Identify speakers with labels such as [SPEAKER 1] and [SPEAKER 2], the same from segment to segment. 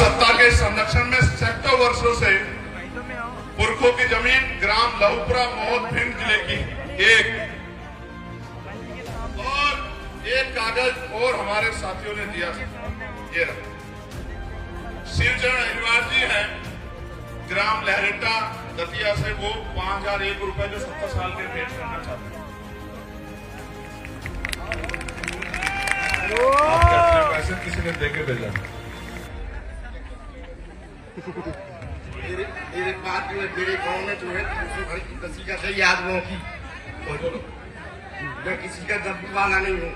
[SPEAKER 1] सत्ता के संरक्षण में सैकड़ों वर्षों से पुरखों की जमीन ग्राम लहुपुरा महोद भिंड जिले की एक कागज और हमारे साथियों ने दिया। ये शिवचरण अहिरवार जी हैं, ग्राम लहरेटा दतिया से, वो 5001 रुपए जो 70 साल के पेश करना चाहते हैं। आपके अपने पैसे किसी ने देके भेजा।
[SPEAKER 2] मेरे बात जो है, मेरे गाँव में जो है किसी का सही आदमियों की, मैं किसी का दर्द वाला नहीं हूँ।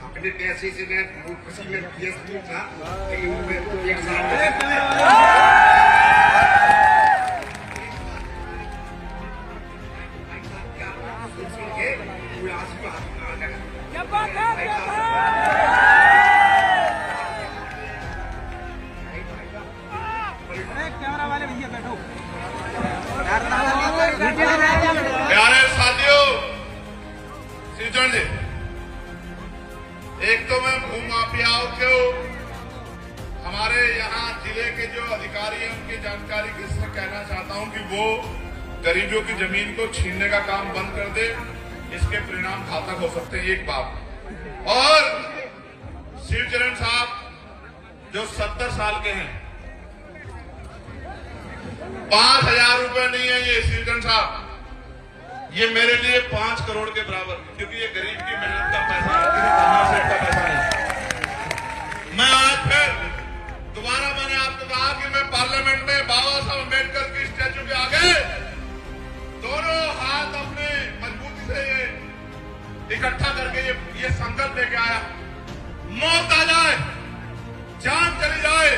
[SPEAKER 2] अपने पैसे से मैं किसी में PSP था, लेकिन एक साथ
[SPEAKER 3] कैमरा वाले भैया बैठो।
[SPEAKER 1] प्यारे साथियों, शिवचरण जी, एक तो मैं भूमाफियाओं को हमारे यहाँ जिले के जो अधिकारी हैं उनकी जानकारी से कहना चाहता हूं कि वो गरीबों की जमीन को छीनने का काम बंद कर दे, इसके परिणाम घातक हो सकते हैं। एक बात। और शिवचरण साहब जो 70 साल के हैं, 5000 रुपए नहीं है ये शिवचरण साहब, ये मेरे लिए 5 करोड़ के बराबर, क्योंकि ये गरीब की मेहनत का पैसा है, किसी कहां से का पैसा नहीं। मैं आज फिर दोबारा मैंने आपको कहा कि मैं पार्लियामेंट में बाबा साहब अम्बेडकर की स्टैचू के आगे दोनों हाथ अपने मजबूती से ये इकट्ठा करके ये संकल्प लेके आया, मौत आ जाए, जान चली जाए,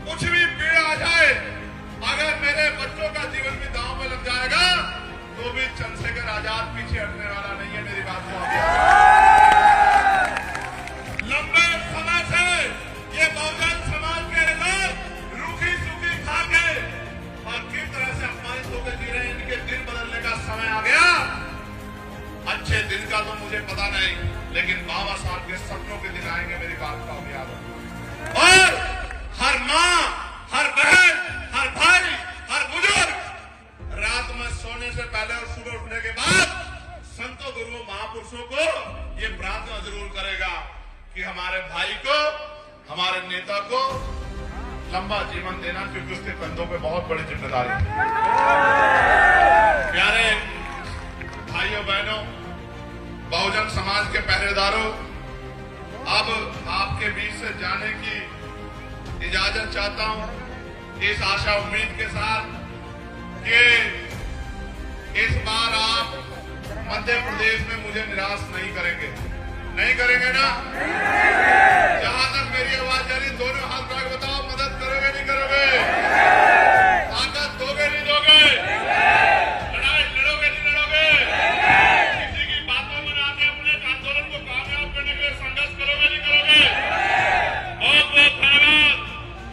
[SPEAKER 1] कुछ भी पीड़ा आ जाए, अगर मेरे बच्चों का जीवन भी दांव में लग जाएगा तो भी चंद्रशेखर आजाद पीछे हटने वाला नहीं है। मेरी बात को लंबे समय से ये बहुजन समाज के लोग रूखी सूखी खा के और किस तरह से अपमानित होकर जी रहे हैं, इनके दिन बदलने का समय आ गया। अच्छे दिन का तो मुझे पता नहीं, लेकिन बाबा साहब के सपनों के दिन आएंगे, मेरी बात का याद रखो। और हर माँ, हर बहन, हर भाई, हर बुजुर्ग रात में सोने से पहले और सुबह उठने के बाद संतों, गुरुओं, महापुरुषों को ये प्रार्थना जरूर करेगा कि हमारे भाई को, हमारे नेता को लंबा जीवन देना, क्योंकि उसके कंधों पे बहुत बड़ी जिम्मेदारी है। प्यारे भाइयों बहनों, बहुजन समाज के पहरेदारों, अब आपके बीच से जाने की इजाजत चाहता हूं इस आशा उम्मीद के साथ कि इस बार आप मध्य प्रदेश में मुझे निराश नहीं करेंगे। नहीं करेंगे ना? जहां तक मेरी आवाज जा रही, दोनों हाथ उठा के बताओ, मदद करोगे नहीं करोगे? ताकत दोगे नहीं दोगे? लड़ाई लड़ोगे नहीं लड़ोगे? किसी की बातों में आके अपने आंदोलन को कामयाब करने के लिए संघर्ष करोगे नहीं करोगे? बहुत बहुत धन्यवाद।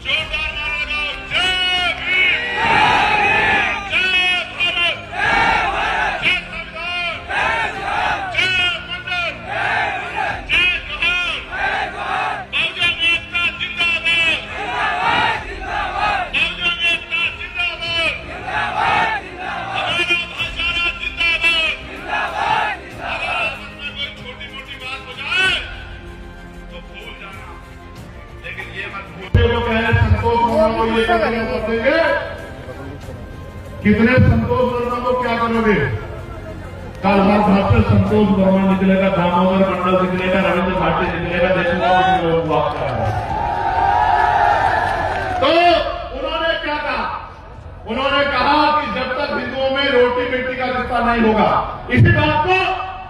[SPEAKER 1] जोरदार नारा लगाओ, जय भीम, जय भारत, जय संविधान, जय मंडल, जय जोहार, बहुजन एकता जिंदाबाद, बहुजन एकता जिंदाबाद, हमारा भाईचारा जिंदाबाद। अगर आपस में कोई छोटी मोटी बात हो जाए तो भूल जाना, लेकिन ये मत भूलो संतोष वर्मा को ये करने को देंगे। कितने संतोष वर्मा को क्या करोगे? कल हर घाट से संतोष वर्मा निकलेगा, दामोदर मंडल निकलेगा, रविंद्र भाटी निकलेगा, देशमुख निकलेगा। तो उन्होंने क्या कहा? उन्होंने कहा कि जब तक हिंदुओं में रोटी बेटी का रिश्ता नहीं होगा, इसी बात को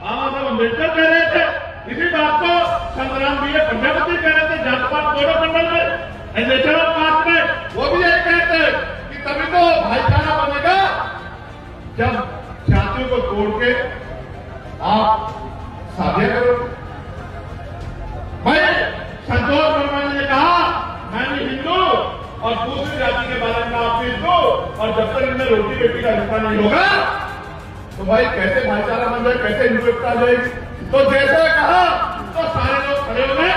[SPEAKER 1] बाबा साहब अम्बेडकर कह रहे थे, इसी बात को संग्राम प्रजापति कह रहे थे, जात पात दोनों मंडल में, नेचुरल पात में वो भी यही कहते कि तभी तो भाईचारा बनेगा जब जातियों को तोड़ के आप साझा करो। भाई संतोष वर्मा ने कहा मैं भी हिंदू और दूसरी जाति के बारे में आप हिंदू, और जब तक इनमें रोटी बेटी का रिश्ता नहीं होगा तो भाई कैसे भाईचारा बन जाए, कैसे हिंदू एकता जाएगी? तो जैसे कहा तो सारे लोग खड़े हो गए,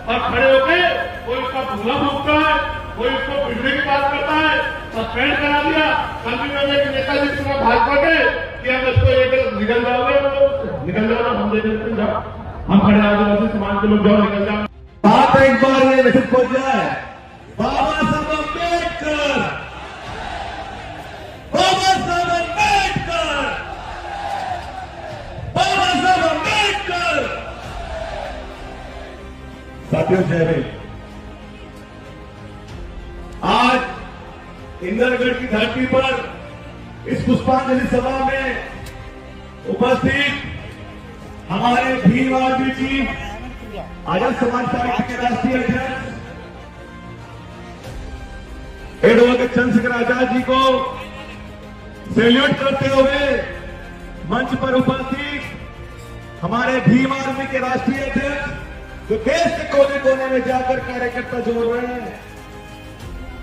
[SPEAKER 1] और खड़े होकर कोई उसका धुआं फूकता है, कोई उसको पिटने की बात करता है, सस्पेंड करा दिया। कल भी मैंने एक नेता जी से भाजपा के कि हम इसको लेकर निकल जाओगे, निकल जाओ, हम देखें जाओ, हम खड़े आदिवासी समाज के लोग जाओ, निकल जाओ।
[SPEAKER 4] बात एक बार ये मैसेज पहुंच जाए, बाबा साहब अम्बेडकर, बाबा साहब अम्बेडकर, बाबा साहब अम्बेडकर। साथियों जय भीम। आज इंदरगढ़ की धरती पर इस पुष्पांजलि सभा में उपस्थित हमारे भीम आर्मी की आजाद समाज पार्टी के राष्ट्रीय अध्यक्ष एडवोकेट चंद्रशेखर आजाद जी को सैल्यूट करते हुए मंच पर उपस्थित हमारे भीम आर्मी के राष्ट्रीय अध्यक्ष जो देश के कोने कोने में जाकर कार्यकर्ता जोड़ रहे हैं,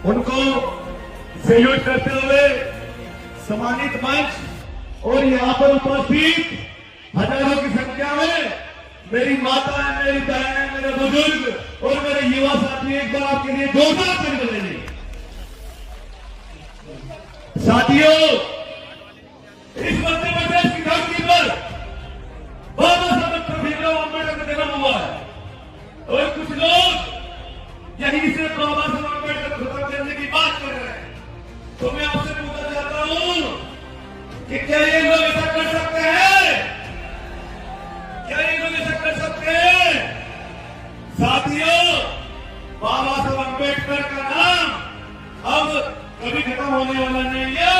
[SPEAKER 4] उनको सैल्यूट करते हुए सम्मानित मंच और यहां पर उपस्थित हजारों की संख्या में मेरी माता है, मेरी बहन है, मेरे बुजुर्ग और मेरे युवा साथी एक बार आपके लिए जोरदार ताली बजाइए। साथियों, इस मध्य प्रदेश की धरती पर बाबा साहब डॉक्टर भीमराव अम्बेडकर का जन्म हुआ है और कुछ लोग यहीं से बाबा साहब अम्बेडकर को खत्म करने की बात कर रहे हैं। तो मैं आपसे पूछना चाहता हूं कि क्या ये लोग ऐसा कर सकते हैं? क्या ये लोग ऐसा कर सकते हैं? साथियों, बाबा साहब अम्बेडकर का नाम अब कभी खत्म होने वाला नहीं है।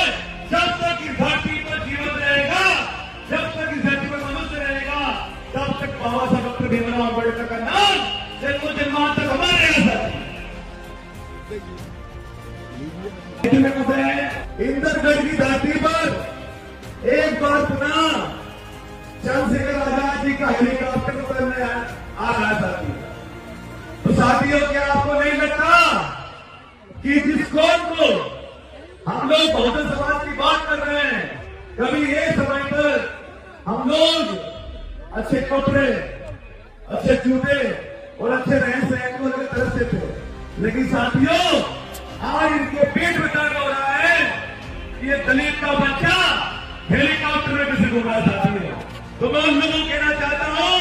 [SPEAKER 4] जब तक इस धरती पर जीवन रहेगा, जब तक इस धरती पर मनुष्य रहेगा, तब तक बाबा साहब डॉक्टर भीमराव अम्बेडकर का नाम जन्मों जन्मांतर हमारे रहेगा। इंदरगढ़ की धरती पर एक बार पुनः चंद्रशेखर आजाद जी का हेलीकॉप्टर उतरने आ रहा साथी। तो साथियों, क्या आपको नहीं लगता कि जिस कौन को हम लोग बहुजन समाज की बात कर रहे हैं, कभी एक समय पर हम लोग अच्छे कपड़े, अच्छे जूते और अच्छे रहन सहन को लेकर तरसते थे, लेकिन साथियों आज इनके पेट में दर्द हो रहा है कि ये दलित का बच्चा हेलीकॉप्टर में कैसे घूम रहा है। साथियों, तो मैं उन लोगों को कहना चाहता हूं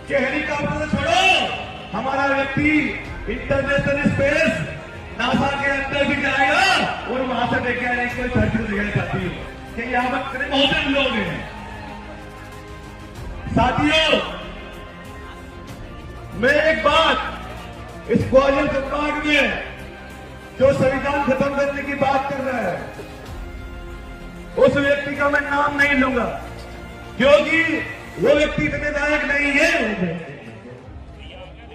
[SPEAKER 4] कि हेलीकॉप्टर से छोड़ो, हमारा व्यक्ति इंटरनेशनल स्पेस नासा के अंदर भी जाएगा और वहां से लेके आने की कोई धरती दिखाई जाती है कि यहां पर कितने बहुत लोग हैं। साथियों, मैं एक बात इस ग्वालियर संभाग में जो संविधान खत्म करने की बात कर रहा है, उस व्यक्ति का मैं नाम नहीं लूंगा क्योंकि वो व्यक्ति इतने लायक नहीं है,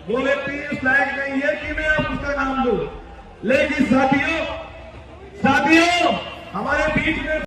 [SPEAKER 4] वो व्यक्ति इस लायक नहीं है कि मैं आप उसका नाम लूं। लेकिन साथियों हमारे बीच में